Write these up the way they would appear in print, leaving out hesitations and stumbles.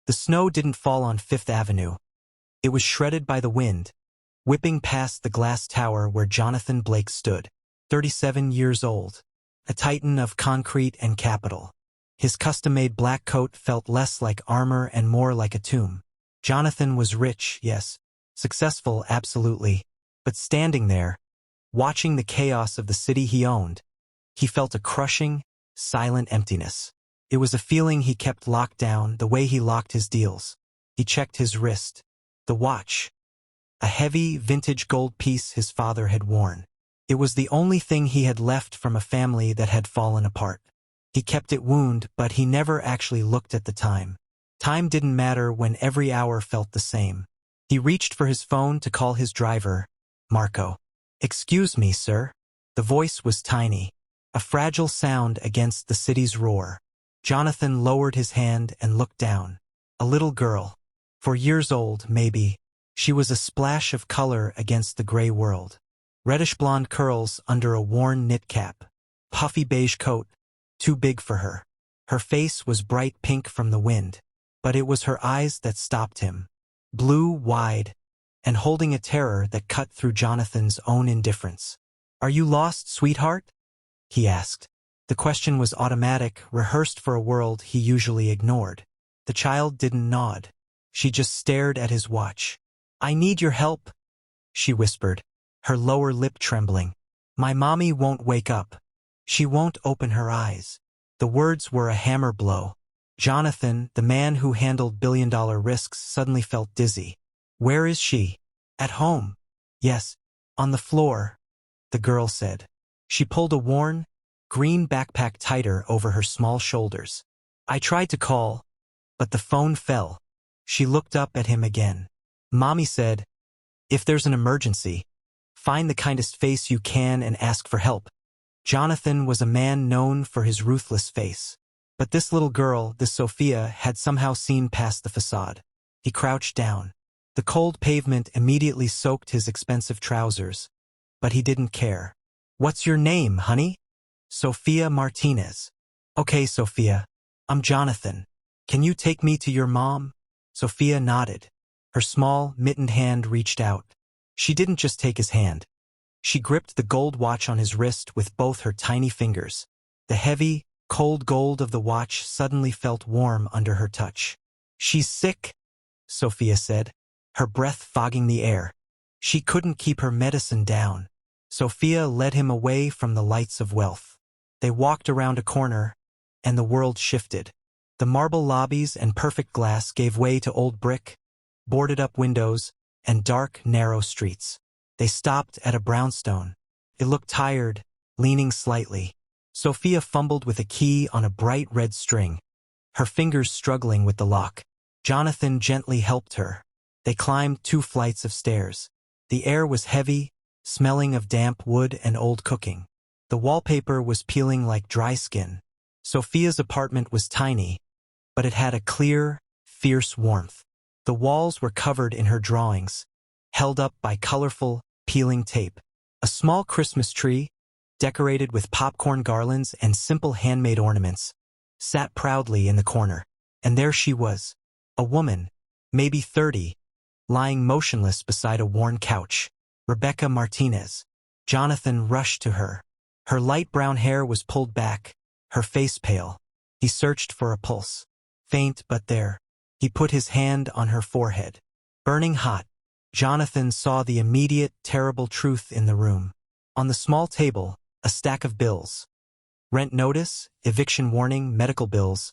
The snow didn't fall on Fifth Avenue. It was shredded by the wind, whipping past the glass tower where Jonathan Blake stood, 37 years old, a titan of concrete and capital. His custom-made black coat felt less like armor and more like a tomb. Jonathan was rich, yes, successful, absolutely, but standing there, watching the chaos of the city he owned, he felt a crushing, silent emptiness. It was a feeling he kept locked down the way he locked his deals. He checked his wrist. The watch. A heavy, vintage gold piece his father had worn. It was the only thing he had left from a family that had fallen apart. He kept it wound, but he never actually looked at the time. Time didn't matter when every hour felt the same. He reached for his phone to call his driver, Marco. "Excuse me, sir." The voice was tiny, a fragile sound against the city's roar. Jonathan lowered his hand and looked down. A little girl. 4 years old, maybe. She was a splash of color against the gray world. Reddish-blonde curls under a worn knit cap. Puffy beige coat, too big for her. Her face was bright pink from the wind, but it was her eyes that stopped him. Blue, wide, and holding a terror that cut through Jonathan's own indifference. "Are you lost, sweetheart?" he asked. The question was automatic, rehearsed for a world he usually ignored. The child didn't nod. She just stared at his watch. "I need your help," she whispered, her lower lip trembling. "My mommy won't wake up. She won't open her eyes." The words were a hammer blow. Jonathan, the man who handled billion-dollar risks, suddenly felt dizzy. "Where is she?" "At home." "Yes, on the floor," the girl said. She pulled a worn, green backpack tighter over her small shoulders. "I tried to call, but the phone fell." She looked up at him again. "Mommy said, if there's an emergency, find the kindest face you can and ask for help." Jonathan was a man known for his ruthless face. But this little girl, this Sophia, had somehow seen past the facade. He crouched down. The cold pavement immediately soaked his expensive trousers, but he didn't care. "What's your name, honey?" "Sophia Martinez." "Okay, Sophia. I'm Jonathan. Can you take me to your mom?" Sophia nodded. Her small, mittened hand reached out. She didn't just take his hand. She gripped the gold watch on his wrist with both her tiny fingers. The heavy, cold gold of the watch suddenly felt warm under her touch. "She's sick," Sophia said, her breath fogging the air. She couldn't keep her medicine down. Sophia led him away from the lights of wealth. They walked around a corner, and the world shifted. The marble lobbies and perfect glass gave way to old brick, boarded-up windows, and dark, narrow streets. They stopped at a brownstone. It looked tired, leaning slightly. Sophia fumbled with a key on a bright red string, her fingers struggling with the lock. Jonathan gently helped her. They climbed 2 flights of stairs. The air was heavy, smelling of damp wood and old cooking. The wallpaper was peeling like dry skin. Sophia's apartment was tiny, but it had a clear, fierce warmth. The walls were covered in her drawings, held up by colorful, peeling tape. A small Christmas tree, decorated with popcorn garlands and simple handmade ornaments, sat proudly in the corner. And there she was, a woman, maybe 30, lying motionless beside a worn couch. Rebecca Martinez. Jonathan rushed to her. Her light brown hair was pulled back, her face pale. He searched for a pulse. Faint, but there. He put his hand on her forehead. Burning hot. Jonathan saw the immediate, terrible truth in the room. On the small table, a stack of bills. Rent notice, eviction warning, medical bills,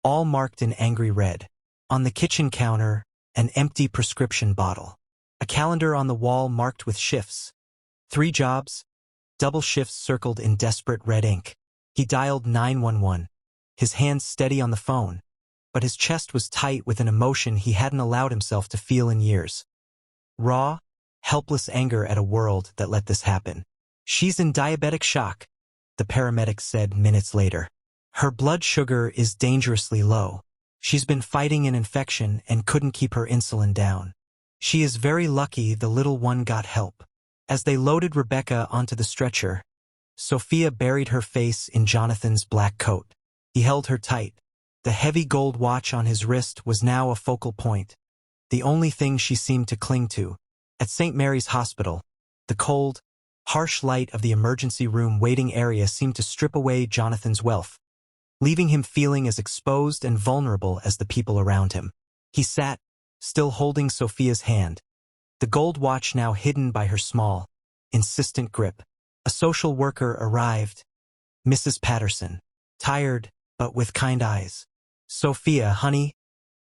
all marked in angry red. On the kitchen counter, an empty prescription bottle. A calendar on the wall marked with shifts. 3 jobs, double shifts circled in desperate red ink. He dialed 911, his hands steady on the phone, but his chest was tight with an emotion he hadn't allowed himself to feel in years. Raw, helpless anger at a world that let this happen. "She's in diabetic shock," the paramedic said minutes later. "Her blood sugar is dangerously low. She's been fighting an infection and couldn't keep her insulin down. She is very lucky the little one got help." As they loaded Rebecca onto the stretcher, Sophia buried her face in Jonathan's black coat. He held her tight, The heavy gold watch on his wrist was now a focal point, the only thing she seemed to cling to. At St. Mary's Hospital, the cold, harsh light of the emergency room waiting area seemed to strip away Jonathan's wealth, leaving him feeling as exposed and vulnerable as the people around him. He sat, still holding Sophia's hand, the gold watch now hidden by her small, insistent grip. A social worker arrived, Mrs. Patterson, tired, but with kind eyes. "Sophia, honey,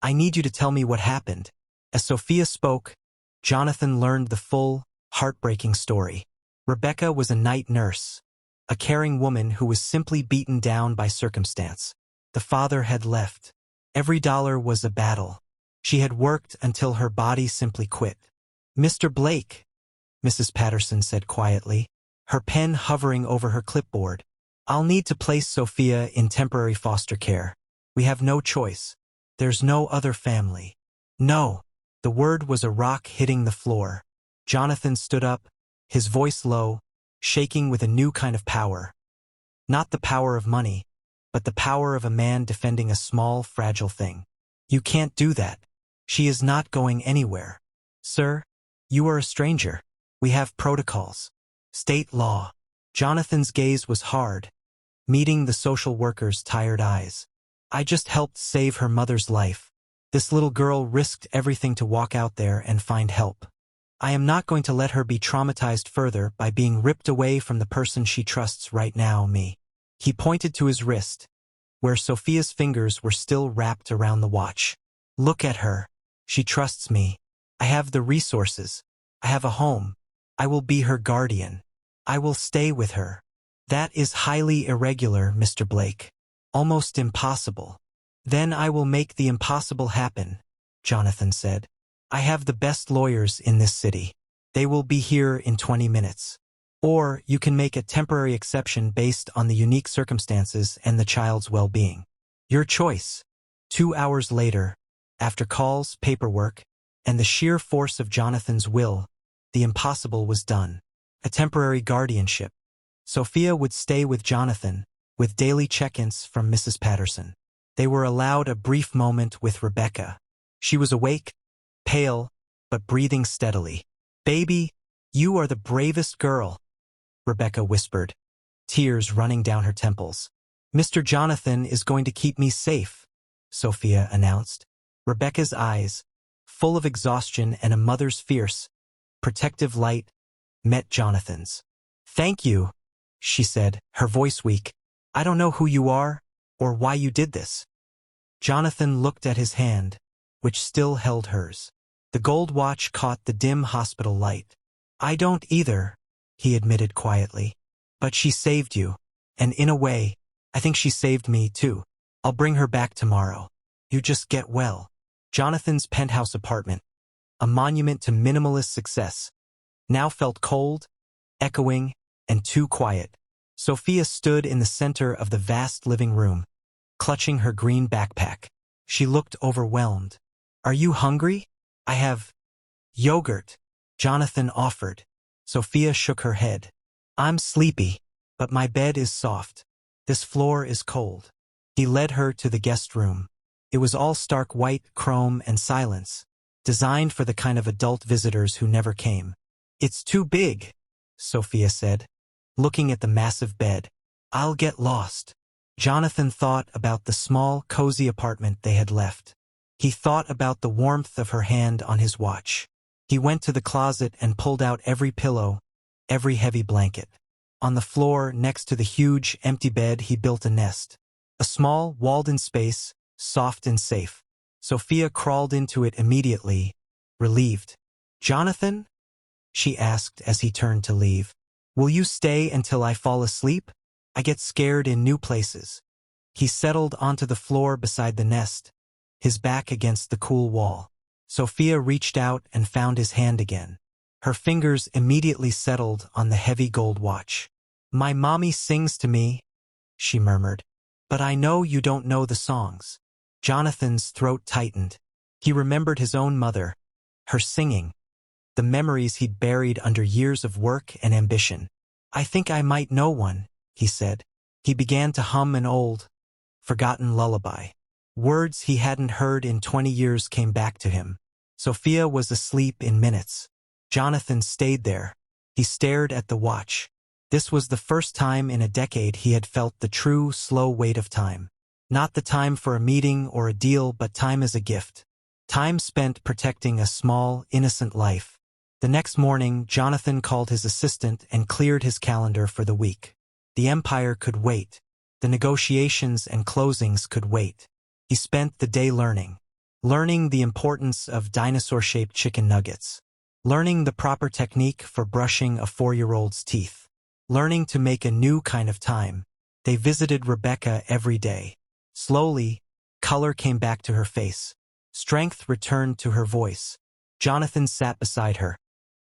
I need you to tell me what happened." As Sophia spoke, Jonathan learned the full, heartbreaking story. Rebecca was a night nurse, a caring woman who was simply beaten down by circumstance. The father had left. Every dollar was a battle. She had worked until her body simply quit. "Mr. Blake," Mrs. Patterson said quietly, her pen hovering over her clipboard, "I'll need to place Sophia in temporary foster care. We have no choice. There's no other family." "No." The word was a rock hitting the floor. Jonathan stood up, his voice low, shaking with a new kind of power. Not the power of money, but the power of a man defending a small, fragile thing. "You can't do that. She is not going anywhere." "Sir, you are a stranger. We have protocols. State law." Jonathan's gaze was hard, meeting the social worker's tired eyes. "I just helped save her mother's life. This little girl risked everything to walk out there and find help. I am not going to let her be traumatized further by being ripped away from the person she trusts right now, me." He pointed to his wrist, where Sophia's fingers were still wrapped around the watch. "Look at her. She trusts me. I have the resources. I have a home. I will be her guardian. I will stay with her." "That is highly irregular, Mr. Blake. Almost impossible." "Then I will make the impossible happen," Jonathan said. "I have the best lawyers in this city. They will be here in 20 minutes. Or you can make a temporary exception based on the unique circumstances and the child's well-being. Your choice." 2 hours later, after calls, paperwork, and the sheer force of Jonathan's will, the impossible was done. A temporary guardianship. Sophia would stay with Jonathan, with daily check-ins from Mrs. Patterson. They were allowed a brief moment with Rebecca. She was awake, pale, but breathing steadily. "Baby, you are the bravest girl," Rebecca whispered, tears running down her temples. "Mr. Jonathan is going to keep me safe," Sophia announced. Rebecca's eyes, full of exhaustion and a mother's fierce, protective light, met Jonathan's. "Thank you," she said, her voice weak. "I don't know who you are, or why you did this." Jonathan looked at his hand, which still held hers. The gold watch caught the dim hospital light. "I don't either," he admitted quietly. "But she saved you. And in a way, I think she saved me too. I'll bring her back tomorrow. You just get well." Jonathan's penthouse apartment, a monument to minimalist success, now felt cold, echoing, and too quiet. Sophia stood in the center of the vast living room, clutching her green backpack. She looked overwhelmed. "Are you hungry? I have yogurt," Jonathan offered. Sophia shook her head. "I'm sleepy, but my bed is soft. This floor is cold." He led her to the guest room. It was all stark white, chrome, and silence, designed for the kind of adult visitors who never came. "It's too big," Sophia said, looking at the massive bed. "I'll get lost." Jonathan thought about the small, cozy apartment they had left. He thought about the warmth of her hand on his watch. He went to the closet and pulled out every pillow, every heavy blanket. On the floor, next to the huge, empty bed, he built a nest. A small, walled-in space, soft and safe. Sophia crawled into it immediately, relieved. "Jonathan?" she asked as he turned to leave. "Will you stay until I fall asleep? I get scared in new places." He settled onto the floor beside the nest, his back against the cool wall. Sophia reached out and found his hand again. Her fingers immediately settled on the heavy gold watch. "My mommy sings to me," she murmured. "But I know you don't know the songs." Jonathan's throat tightened. He remembered his own mother, her singing, the memories he'd buried under years of work and ambition. "I think I might know one," he said. He began to hum an old, forgotten lullaby. Words he hadn't heard in 20 years came back to him. Sophia was asleep in minutes. Jonathan stayed there. He stared at the watch. This was the first time in a decade he had felt the true, slow weight of time. Not the time for a meeting or a deal, but time as a gift. Time spent protecting a small, innocent life. The next morning, Jonathan called his assistant and cleared his calendar for the week. The empire could wait. The negotiations and closings could wait. He spent the day learning the importance of dinosaur-shaped chicken nuggets, learning the proper technique for brushing a 4-year-old's teeth, learning to make a new kind of time. They visited Rebecca every day. Slowly, color came back to her face. Strength returned to her voice. Jonathan sat beside her,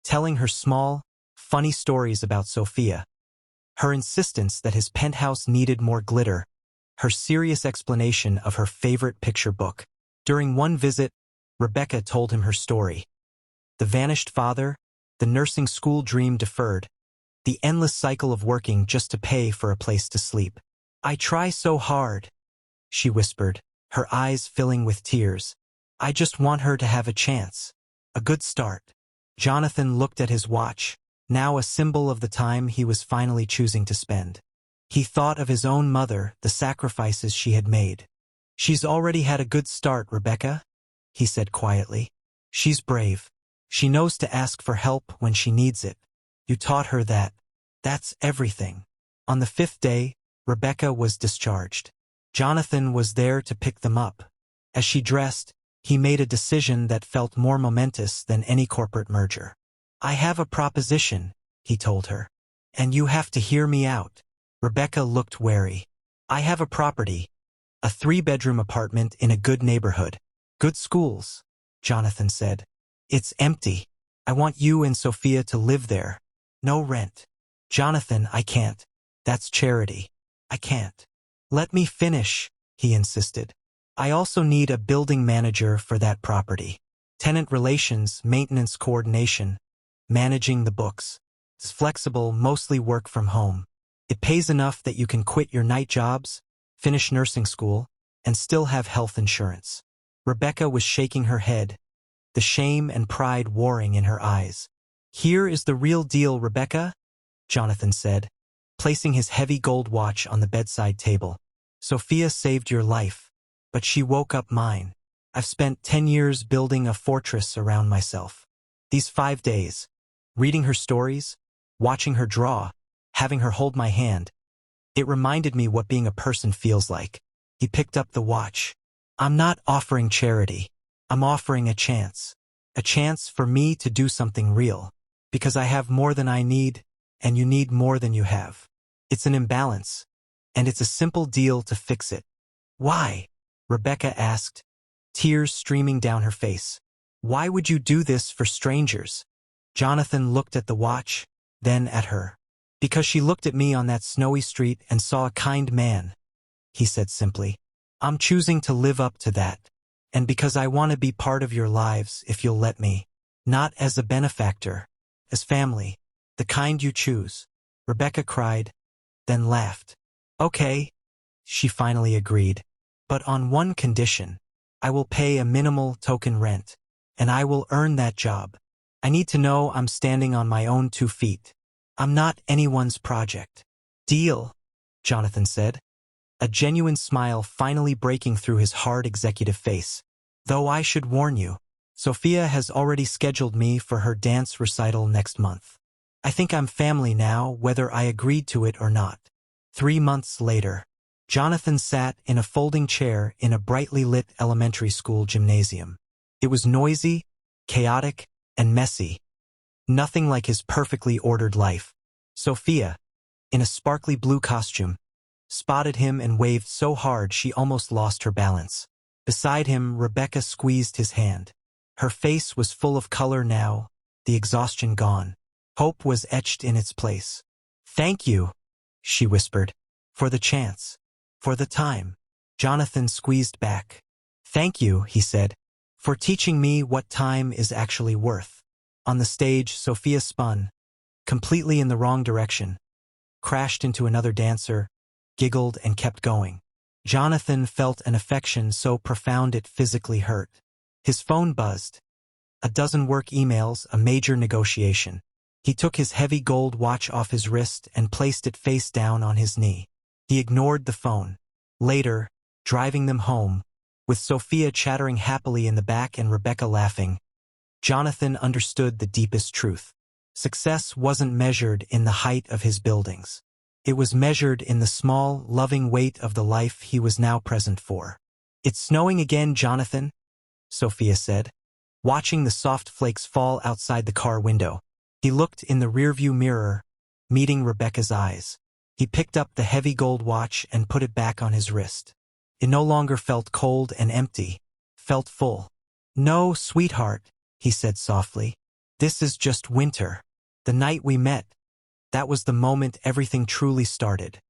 telling her small, funny stories about Sophia. Her insistence that his penthouse needed more glitter, her serious explanation of her favorite picture book. During one visit, Rebecca told him her story. The vanished father, the nursing school dream deferred, the endless cycle of working just to pay for a place to sleep. "I try so hard," she whispered, her eyes filling with tears. "I just want her to have a chance. A good start." Jonathan looked at his watch, now a symbol of the time he was finally choosing to spend. He thought of his own mother, the sacrifices she had made. "She's already had a good start, Rebecca," he said quietly. "She's brave. She knows to ask for help when she needs it. You taught her that. That's everything." On the 5th day, Rebecca was discharged. Jonathan was there to pick them up. As she dressed, he made a decision that felt more momentous than any corporate merger. "I have a proposition," he told her. "And you have to hear me out." Rebecca looked wary. "I have a property. A 3-bedroom apartment in a good neighborhood. Good schools," Jonathan said. "It's empty. I want you and Sophia to live there. No rent." "Jonathan, I can't. That's charity. I can't." "Let me finish," he insisted. "I also need a building manager for that property. Tenant relations, maintenance coordination, managing the books. It's flexible, mostly work from home. It pays enough that you can quit your night jobs, finish nursing school, and still have health insurance." Rebecca was shaking her head, the shame and pride warring in her eyes. "Here is the real deal, Rebecca," Jonathan said, placing his heavy gold watch on the bedside table. "Sophia saved your life, but she woke up mine. I've spent 10 years building a fortress around myself. These 5 days, reading her stories, watching her draw, having her hold my hand, it reminded me what being a person feels like." He picked up the watch. "I'm not offering charity. I'm offering a chance. A chance for me to do something real. Because I have more than I need, and you need more than you have. It's an imbalance, and it's a simple deal to fix it." "Why?" Rebecca asked, tears streaming down her face. "Why would you do this for strangers?" Jonathan looked at the watch, then at her. "Because she looked at me on that snowy street and saw a kind man," he said simply. "I'm choosing to live up to that. And because I want to be part of your lives if you'll let me. Not as a benefactor, as family, the kind you choose." Rebecca cried, then laughed. "Okay," she finally agreed. "But on one condition. I will pay a minimal token rent, and I will earn that job. I need to know I'm standing on my own 2 feet. I'm not anyone's project." "Deal," Jonathan said, a genuine smile finally breaking through his hard executive face. "Though I should warn you, Sophia has already scheduled me for her dance recital next month. I think I'm family now, whether I agreed to it or not." 3 months later, Jonathan sat in a folding chair in a brightly lit elementary school gymnasium. It was noisy, chaotic, and messy. Nothing like his perfectly ordered life. Sophia, in a sparkly blue costume, spotted him and waved so hard she almost lost her balance. Beside him, Rebecca squeezed his hand. Her face was full of color now, the exhaustion gone. Hope was etched in its place. "Thank you," she whispered, "for the chance. For the time." Jonathan squeezed back. "Thank you," he said, "for teaching me what time is actually worth." On the stage, Sophia spun, completely in the wrong direction, crashed into another dancer, giggled and kept going. Jonathan felt an affection so profound it physically hurt. His phone buzzed. A dozen work emails, a major negotiation. He took his heavy gold watch off his wrist and placed it face down on his knee. He ignored the phone. Later, driving them home, with Sophia chattering happily in the back and Rebecca laughing, Jonathan understood the deepest truth. Success wasn't measured in the height of his buildings. It was measured in the small, loving weight of the life he was now present for. "It's snowing again, Jonathan," Sophia said, watching the soft flakes fall outside the car window. He looked in the rearview mirror, meeting Rebecca's eyes. He picked up the heavy gold watch and put it back on his wrist. It no longer felt cold and empty, felt full. "No, sweetheart," he said softly. "This is just winter. The night we met, that was the moment everything truly started."